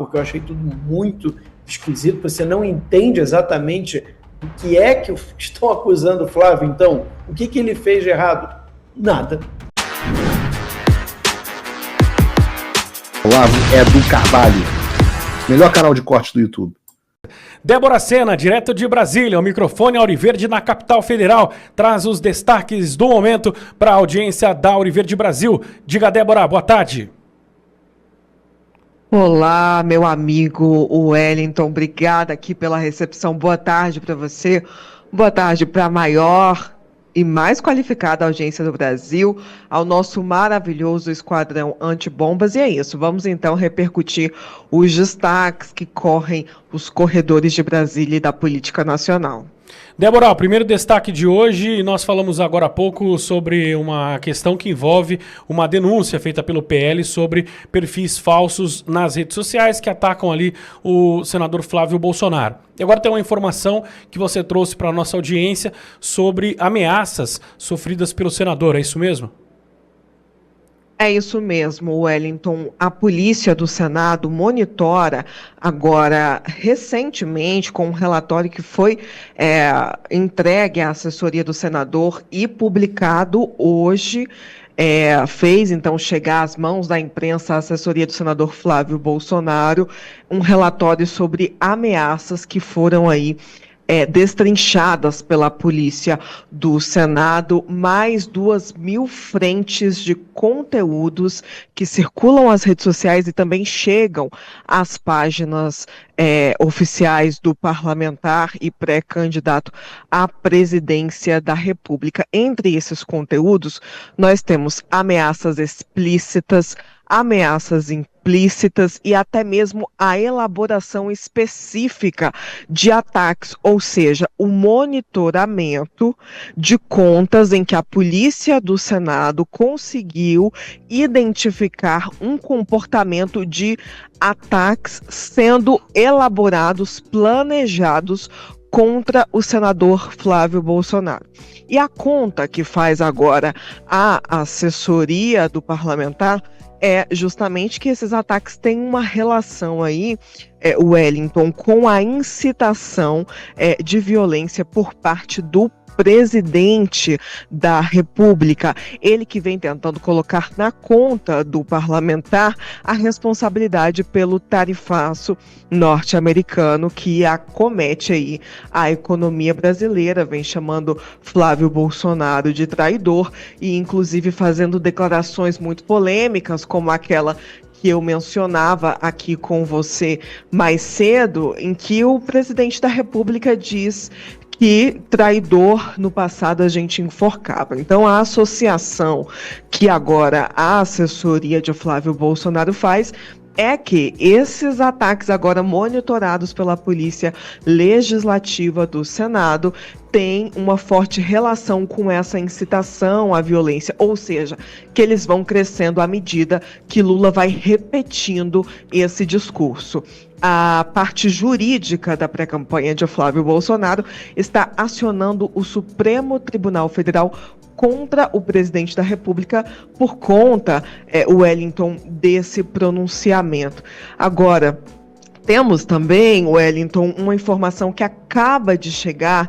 porque eu achei tudo muito esquisito. Você não entende exatamente o que é que estão acusando o Flávio, então. O que ele fez de errado? Nada. Olavo é do Carvalho, melhor canal de corte do YouTube. Débora Sena, direto de Brasília, o microfone Auriverde na capital federal, traz os destaques do momento para a audiência da Auriverde Brasil. Diga, Débora, boa tarde. Olá, meu amigo Wellington, obrigada aqui pela recepção. Boa tarde para você, boa tarde para a maior e mais qualificada audiência do Brasil, ao nosso maravilhoso esquadrão antibombas. E é isso, vamos então repercutir os destaques que correm os corredores de Brasília e da política nacional. Débora, o primeiro destaque de hoje, nós falamos agora há pouco sobre uma questão que envolve uma denúncia feita pelo PL sobre perfis falsos nas redes sociais que atacam ali o senador Flávio Bolsonaro. E agora tem uma informação que você trouxe para a nossa audiência sobre ameaças sofridas pelo senador, é isso mesmo? É isso mesmo, Wellington. A polícia do Senado monitora agora, recentemente, com um relatório que foi entregue à assessoria do senador e publicado hoje, fez então chegar às mãos da imprensa a assessoria do senador Flávio Bolsonaro, um relatório sobre ameaças que foram aí destrinchadas pela polícia do Senado, mais 2.000 frentes de conteúdos que circulam nas redes sociais e também chegam às páginas oficiais do parlamentar e pré-candidato à presidência da República. Entre esses conteúdos, nós temos ameaças explícitas, ameaças implícitas e até mesmo a elaboração específica de ataques, ou seja, o monitoramento de contas em que a polícia do Senado conseguiu identificar um comportamento de ataques sendo elaborados, planejados contra o senador Flávio Bolsonaro. E a conta que faz agora a assessoria do parlamentar é justamente que esses ataques têm uma relação aí, Wellington, com a incitação de violência por parte do presidente da República, ele que vem tentando colocar na conta do parlamentar a responsabilidade pelo tarifaço norte-americano que acomete aí a economia brasileira, vem chamando Flávio Bolsonaro de traidor e inclusive fazendo declarações muito polêmicas, como aquela que eu mencionava aqui com você mais cedo, em que o presidente da República diz que traidor no passado a gente enforcava. Então a associação que agora a assessoria de Flávio Bolsonaro faz é que esses ataques agora monitorados pela Polícia Legislativa do Senado têm uma forte relação com essa incitação à violência, ou seja, que eles vão crescendo à medida que Lula vai repetindo esse discurso. A parte jurídica da pré-campanha de Flávio Bolsonaro está acionando o Supremo Tribunal Federal contra o presidente da República por conta, Wellington, desse pronunciamento. Agora, temos também, Wellington, uma informação que acaba de chegar,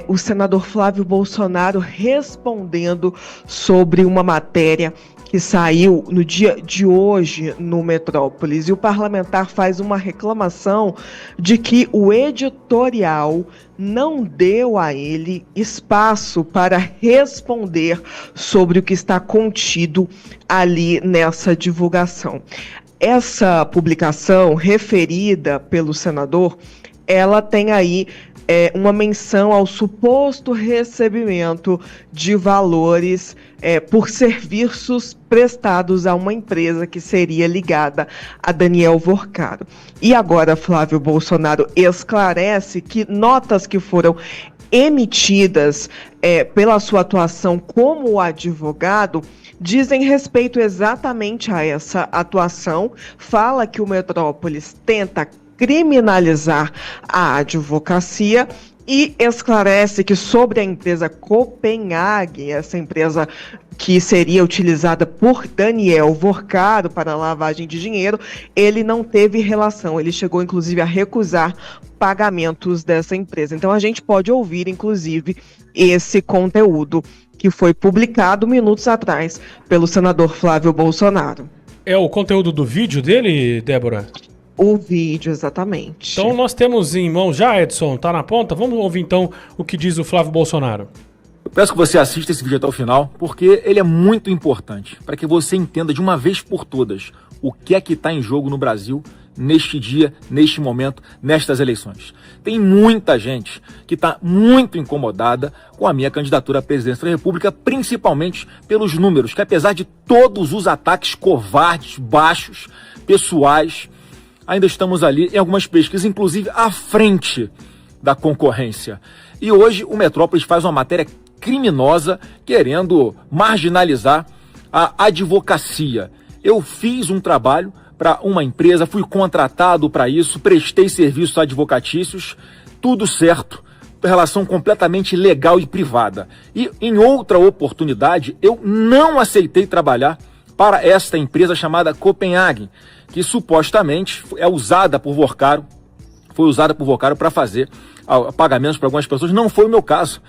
o senador Flávio Bolsonaro respondendo sobre uma matéria que saiu no dia de hoje no Metrópolis, e o parlamentar faz uma reclamação de que o editorial não deu a ele espaço para responder sobre o que está contido ali nessa divulgação. Essa publicação referida pelo senador, ela tem aí uma menção ao suposto recebimento de valores por serviços prestados a uma empresa que seria ligada a Daniel Vorcaro. E agora Flávio Bolsonaro esclarece que notas que foram emitidas pela sua atuação como advogado dizem respeito exatamente a essa atuação, fala que o Metrópolis tenta criminalizar a advocacia e esclarece que sobre a empresa Copenhague, essa empresa que seria utilizada por Daniel Vorcaro para lavagem de dinheiro, ele não teve relação, ele chegou inclusive a recusar pagamentos dessa empresa. Então a gente pode ouvir inclusive esse conteúdo que foi publicado minutos atrás pelo senador Flávio Bolsonaro. É o conteúdo do vídeo dele, Débora? O vídeo, exatamente. Então nós temos em mão já, Edson, tá na ponta? Vamos ouvir então o que diz o Flávio Bolsonaro. Eu peço que você assista esse vídeo até o final, porque ele é muito importante, para que você entenda de uma vez por todas o que é que está em jogo no Brasil, neste dia, neste momento, nestas eleições. Tem muita gente que está muito incomodada com a minha candidatura à presidência da República, principalmente pelos números, que apesar de todos os ataques covardes, baixos, pessoais, ainda estamos ali em algumas pesquisas, inclusive à frente da concorrência. E hoje o Metrópolis faz uma matéria criminosa querendo marginalizar a advocacia. Eu fiz um trabalho para uma empresa, fui contratado para isso, prestei serviços advocatícios, tudo certo, relação completamente legal e privada. E em outra oportunidade, eu não aceitei trabalhar para esta empresa chamada Copenhague, que supostamente é usada por Vorcaro, foi usada por Vorcaro para fazer pagamentos para algumas pessoas. Não foi o meu caso.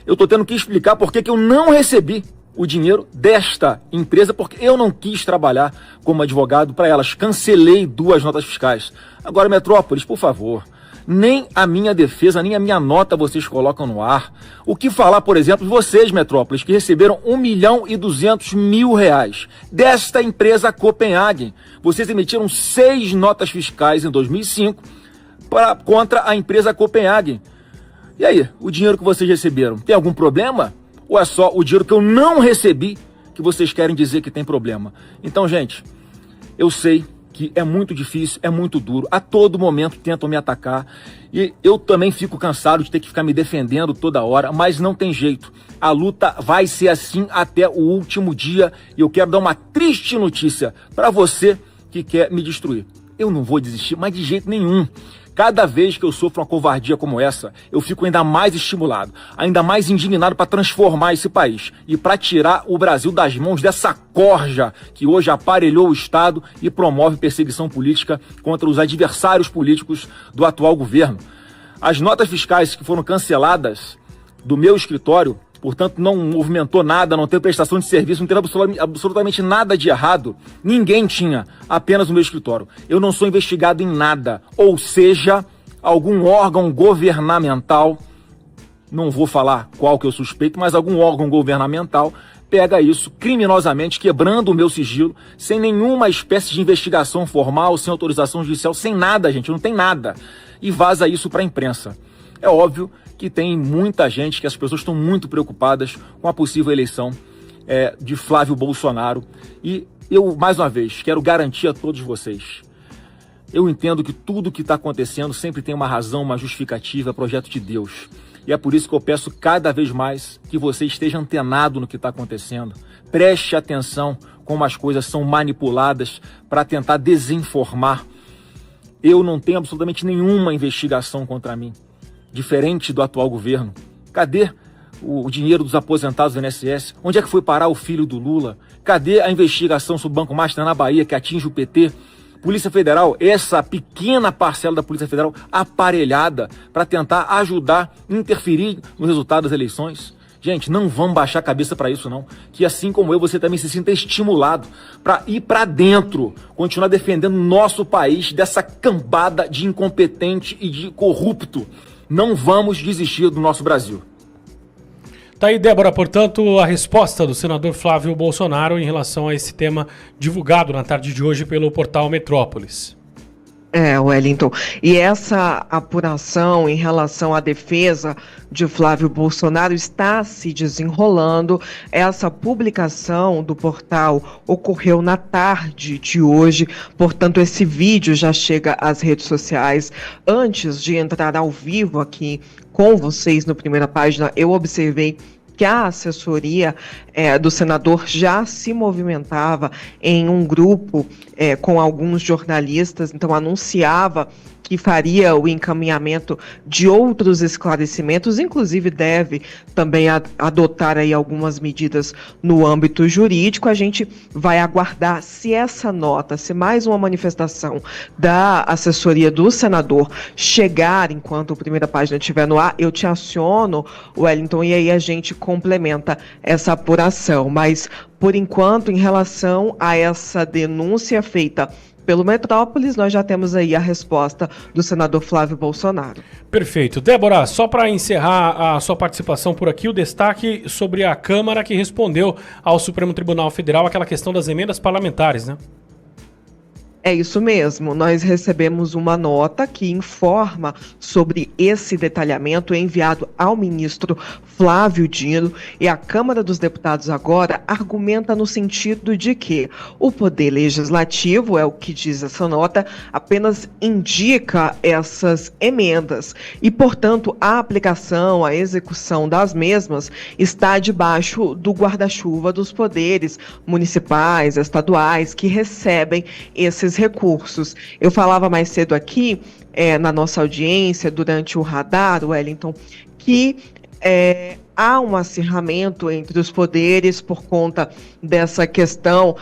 Eu estou tendo que explicar por que eu não recebi o dinheiro desta empresa, porque eu não quis trabalhar como advogado para elas. Cancelei 2 notas fiscais. Agora, Metrópolis, por favor, nem a minha defesa, nem a minha nota vocês colocam no ar. O que falar, por exemplo, vocês, Metrópolis, que receberam R$1.200.000 desta empresa Copenhague. Vocês emitiram 6 notas fiscais em 2005 contra a empresa Copenhague. E aí, o dinheiro que vocês receberam, tem algum problema? Ou é só o dinheiro que eu não recebi que vocês querem dizer que tem problema? Então, gente, eu sei que é muito difícil, é muito duro. A todo momento tentam me atacar. E eu também fico cansado de ter que ficar me defendendo toda hora, mas não tem jeito. A luta vai ser assim até o último dia. E eu quero dar uma triste notícia para você que quer me destruir. Eu não vou desistir, mas de jeito nenhum. Cada vez que eu sofro uma covardia como essa, eu fico ainda mais estimulado, ainda mais indignado para transformar esse país e para tirar o Brasil das mãos dessa corja que hoje aparelhou o Estado e promove perseguição política contra os adversários políticos do atual governo. As notas fiscais que foram canceladas do meu escritório, portanto, não movimentou nada, não teve prestação de serviço, não teve absolutamente nada de errado. Ninguém tinha, apenas no meu escritório. Eu não sou investigado em nada. Ou seja, algum órgão governamental, não vou falar qual que eu suspeito, mas algum órgão governamental pega isso criminosamente, quebrando o meu sigilo, sem nenhuma espécie de investigação formal, sem autorização judicial, sem nada, gente, não tem nada. E vaza isso para a imprensa. É óbvio que tem muita gente, que as pessoas estão muito preocupadas com a possível eleição de Flávio Bolsonaro. E eu, mais uma vez, quero garantir a todos vocês, eu entendo que tudo que está acontecendo sempre tem uma razão, uma justificativa, projeto de Deus. E é por isso que eu peço cada vez mais que você esteja antenado no que está acontecendo. Preste atenção como as coisas são manipuladas para tentar desinformar. Eu não tenho absolutamente nenhuma investigação contra mim, diferente do atual governo. Cadê o dinheiro dos aposentados do INSS? Onde é que foi parar o filho do Lula? Cadê a investigação sobre o Banco Master na Bahia que atinge o PT? Polícia Federal, essa pequena parcela da Polícia Federal aparelhada para tentar ajudar, interferir no resultado das eleições. Gente, não vamos baixar a cabeça para isso não, que assim como eu, você também se sinta estimulado para ir para dentro, continuar defendendo o nosso país dessa cambada de incompetente e de corrupto. Não vamos desistir do nosso Brasil. Tá aí, Débora, portanto, a resposta do senador Flávio Bolsonaro em relação a esse tema divulgado na tarde de hoje pelo portal Metrópolis. Wellington, e essa apuração em relação à defesa de Flávio Bolsonaro está se desenrolando. Essa publicação do portal ocorreu na tarde de hoje, portanto esse vídeo já chega às redes sociais. Antes de entrar ao vivo aqui com vocês no Primeira Página, eu observei que a assessoria do senador já se movimentava em um grupo com alguns jornalistas, então anunciava que faria o encaminhamento de outros esclarecimentos, inclusive deve também adotar aí algumas medidas no âmbito jurídico. A gente vai aguardar se essa nota, se mais uma manifestação da assessoria do senador chegar enquanto a primeira página estiver no ar, eu te aciono, Wellington, e aí a gente complementa essa apuração. Mas, por enquanto, em relação a essa denúncia feita pelo Metrópolis, nós já temos aí a resposta do senador Flávio Bolsonaro. Perfeito. Débora, só para encerrar a sua participação por aqui, o destaque sobre a Câmara que respondeu ao Supremo Tribunal Federal aquela questão das emendas parlamentares, né? É isso mesmo, nós recebemos uma nota que informa sobre esse detalhamento enviado ao ministro Flávio Dino, e a Câmara dos Deputados agora argumenta no sentido de que o Poder Legislativo, é o que diz essa nota, apenas indica essas emendas e, portanto, a aplicação, a execução das mesmas está debaixo do guarda-chuva dos poderes municipais, estaduais, que recebem esses recursos. Eu falava mais cedo aqui, na nossa audiência, durante o radar, Wellington, que há um acirramento entre os poderes por conta dessa questão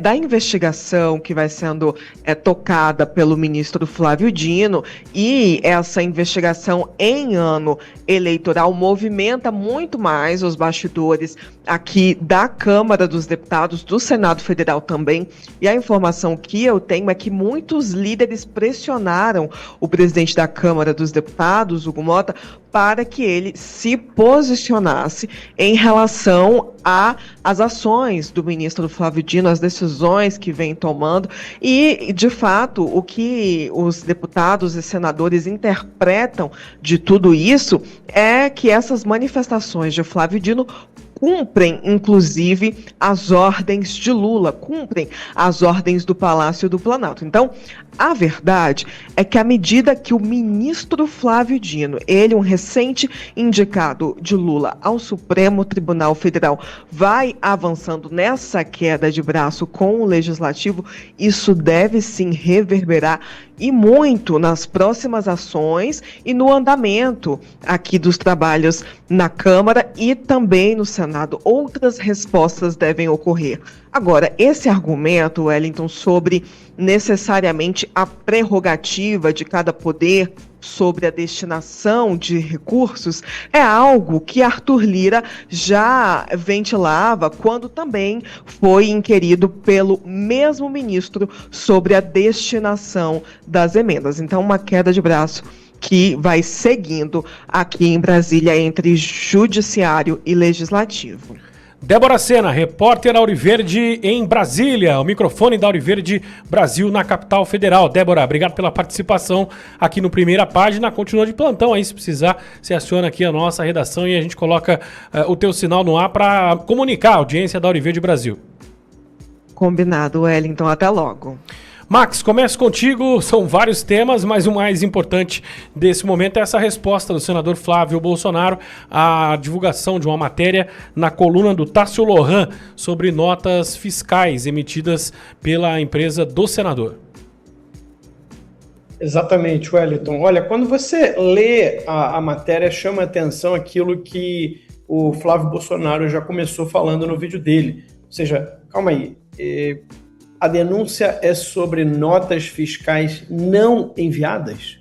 da investigação que vai sendo tocada pelo ministro Flávio Dino, e essa investigação em ano eleitoral movimenta muito mais os bastidores aqui da Câmara dos Deputados, do Senado Federal também, e a informação que eu tenho é que muitos líderes pressionaram o presidente da Câmara dos Deputados, Hugo Mota, para que ele se posicionasse em relação às ações do ministro Flávio Dino, as decisões que vem tomando, e, de fato, o que os deputados e senadores interpretam de tudo isso é que essas manifestações de Flávio Dino cumprem, inclusive, as ordens de Lula, cumprem as ordens do Palácio do Planalto. Então, a verdade é que à medida que o ministro Flávio Dino, ele, um recente indicado de Lula ao Supremo Tribunal Federal, vai avançando nessa queda de braço com o Legislativo, isso deve sim reverberar e muito nas próximas ações e no andamento aqui dos trabalhos na Câmara e também no Senado. Outras respostas devem ocorrer. Agora, esse argumento, Wellington, sobre necessariamente a prerrogativa de cada poder sobre a destinação de recursos é algo que Arthur Lira já ventilava quando também foi inquirido pelo mesmo ministro sobre a destinação das emendas. Então, uma queda de braço que vai seguindo aqui em Brasília entre judiciário e legislativo. Débora Sena, repórter Auriverde em Brasília, o microfone da Auriverde Brasil na capital federal. Débora, obrigado pela participação aqui no Primeira Página. Continua de plantão aí, se precisar, você aciona aqui a nossa redação e a gente coloca o teu sinal no ar para comunicar a audiência da Auriverde Brasil. Combinado, Wellington. Até logo. Max, começo contigo, são vários temas, mas o mais importante desse momento é essa resposta do senador Flávio Bolsonaro à divulgação de uma matéria na coluna do Tássio Lohan sobre notas fiscais emitidas pela empresa do senador. Exatamente, Wellington. Olha, quando você lê a matéria, chama a atenção aquilo que o Flávio Bolsonaro já começou falando no vídeo dele. Ou seja, calma aí, a denúncia é sobre notas fiscais não enviadas,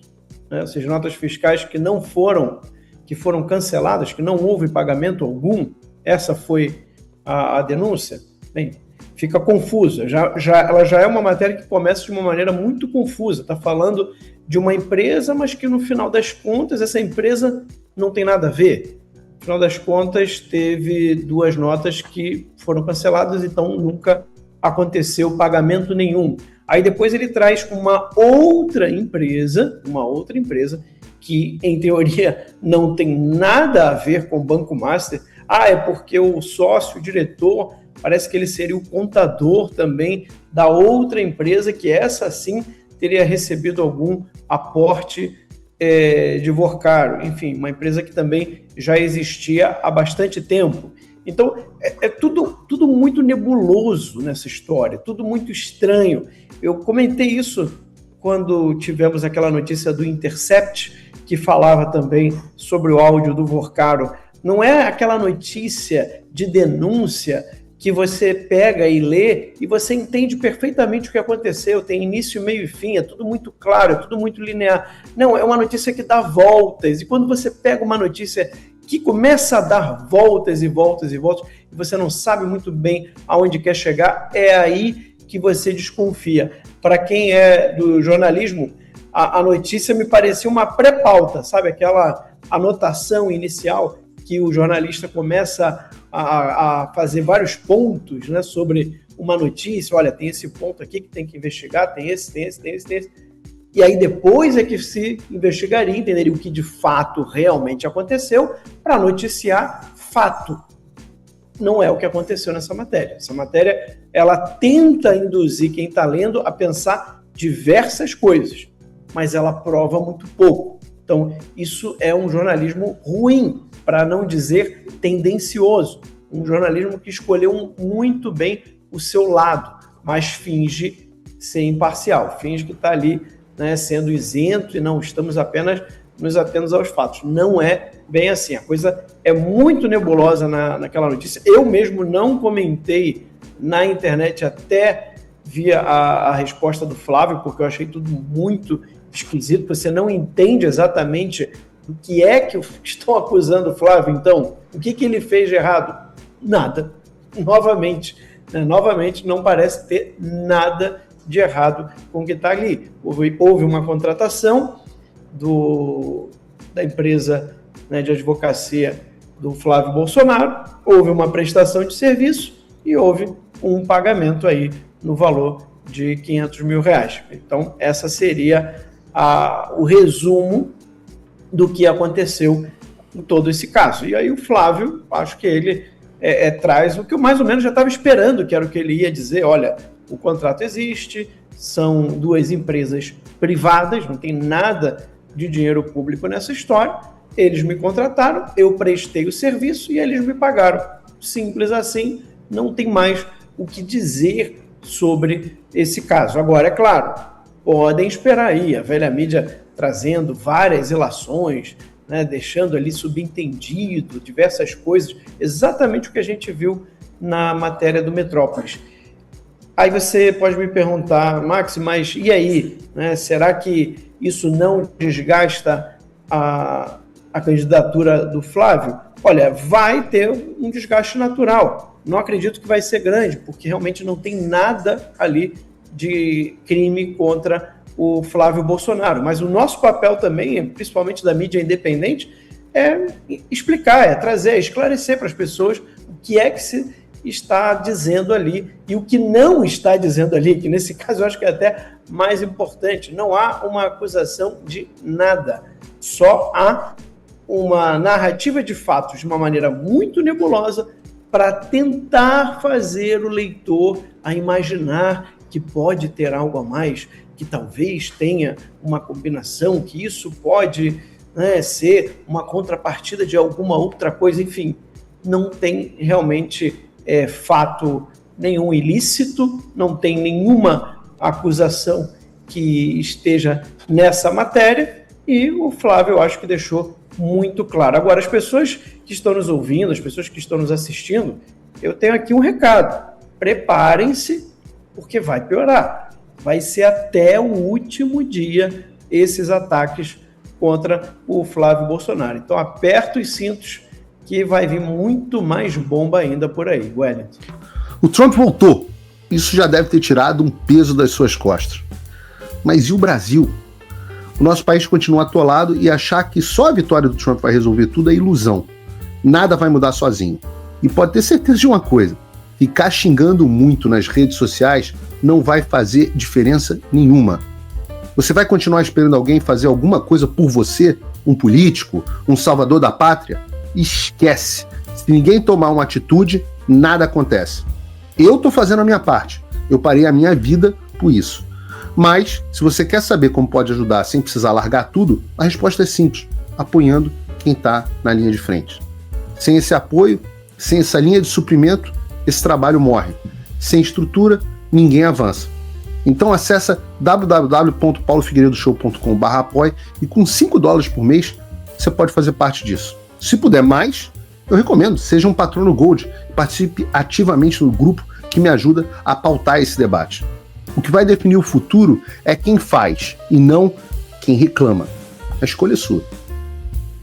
né? Ou seja, notas fiscais que foram canceladas, que não houve pagamento algum. Essa foi a denúncia. Bem, fica confusa. Ela já é uma matéria que começa de uma maneira muito confusa. Está falando de uma empresa, mas que no final das contas essa empresa não tem nada a ver. No final das contas teve 2 notas que foram canceladas, então nunca aconteceu pagamento nenhum. Aí depois ele traz uma outra empresa que, em teoria, não tem nada a ver com o Banco Master. É porque o sócio, o diretor, parece que ele seria o contador também da outra empresa, que essa sim teria recebido algum aporte de Vorcaro. Enfim, uma empresa que também já existia há bastante tempo. Então, é tudo muito nebuloso nessa história, tudo muito estranho. Eu comentei isso quando tivemos aquela notícia do Intercept, que falava também sobre o áudio do Vorcaro. Não é aquela notícia de denúncia que você pega e lê e você entende perfeitamente o que aconteceu, tem início, meio e fim, é tudo muito claro, é tudo muito linear. Não, é uma notícia que dá voltas, e quando você pega uma notícia que começa a dar voltas e voltas e voltas, e você não sabe muito bem aonde quer chegar, é aí que você desconfia. Para quem é do jornalismo, a notícia me parecia uma pré-pauta, sabe? Aquela anotação inicial que o jornalista começa a fazer vários pontos, né, sobre uma notícia. Olha, tem esse ponto aqui que tem que investigar, tem esse. E aí depois é que se investigaria, entenderia o que de fato realmente aconteceu para noticiar fato. Não é o que aconteceu nessa matéria. Essa matéria, ela tenta induzir quem está lendo a pensar diversas coisas, mas ela prova muito pouco. Então, isso é um jornalismo ruim, para não dizer tendencioso. Um jornalismo que escolheu muito bem o seu lado, mas finge ser imparcial, finge que está ali, né, sendo isento e não estamos apenas nos atendo aos fatos. Não é bem assim. A coisa é muito nebulosa naquela notícia. Eu mesmo não comentei na internet até via a resposta do Flávio, porque eu achei tudo muito esquisito. Você não entende exatamente o que é que estão acusando o Flávio. Então, o que ele fez de errado? Nada. Novamente, não parece ter nada de errado com o que está ali. Houve uma contratação da empresa, né, de advocacia do Flávio Bolsonaro, houve uma prestação de serviço e houve um pagamento aí no valor de R$500 mil. Então, essa seria o resumo do que aconteceu em todo esse caso. E aí o Flávio, acho que ele traz o que eu mais ou menos já estava esperando, que era o que ele ia dizer. Olha, o contrato existe, são duas empresas privadas, não tem nada de dinheiro público nessa história, eles me contrataram, eu prestei o serviço e eles me pagaram. Simples assim, não tem mais o que dizer sobre esse caso. Agora, é claro, podem esperar aí a velha mídia trazendo várias ilações, né, deixando ali subentendido diversas coisas, exatamente o que a gente viu na matéria do Metrópolis. Aí você pode me perguntar, Max, mas e aí? Né, será que isso não desgasta a candidatura do Flávio? Olha, vai ter um desgaste natural. Não acredito que vai ser grande, porque realmente não tem nada ali de crime contra o Flávio Bolsonaro. Mas o nosso papel também, principalmente da mídia independente, é explicar, é trazer, é esclarecer para as pessoas o que é que se está dizendo ali e o que não está dizendo ali, que nesse caso eu acho que é até mais importante. Não há uma acusação de nada, só há uma narrativa de fatos de uma maneira muito nebulosa para tentar fazer o leitor a imaginar que pode ter algo a mais, que talvez tenha uma combinação, que isso pode, né, ser uma contrapartida de alguma outra coisa. Enfim, não tem realmente fato nenhum ilícito, não tem nenhuma acusação que esteja nessa matéria, e o Flávio, eu acho que deixou muito claro. Agora, as pessoas que estão nos ouvindo, as pessoas que estão nos assistindo, eu tenho aqui um recado: preparem-se, porque vai piorar. Vai ser até o último dia esses ataques contra o Flávio Bolsonaro. Então, aperta os cintos, que vai vir muito mais bomba ainda por aí. Wellington. O Trump voltou. Isso já deve ter tirado um peso das suas costas. Mas e o Brasil? O nosso país continua atolado, e achar que só a vitória do Trump vai resolver tudo é ilusão. Nada vai mudar sozinho. E pode ter certeza de uma coisa: ficar xingando muito nas redes sociais não vai fazer diferença nenhuma. Você vai continuar esperando alguém fazer alguma coisa por você? Um político? Um salvador da pátria? Esquece. Se ninguém tomar uma atitude, nada acontece. Eu tô fazendo a minha parte. Eu parei a minha vida por isso. Mas, se você quer saber como pode ajudar sem precisar largar tudo, a resposta é simples: apoiando quem está na linha de frente. Sem esse apoio, Sem essa linha de suprimento, esse trabalho morre. Sem estrutura, ninguém avança. Então acessa www.paulofigueiredoshow.com/apoie e com $5 por mês você pode fazer parte disso. Se puder mais, eu recomendo, seja um patrono Gold e participe ativamente no grupo que me ajuda a pautar esse debate. O que vai definir o futuro é quem faz e não quem reclama. A escolha é sua.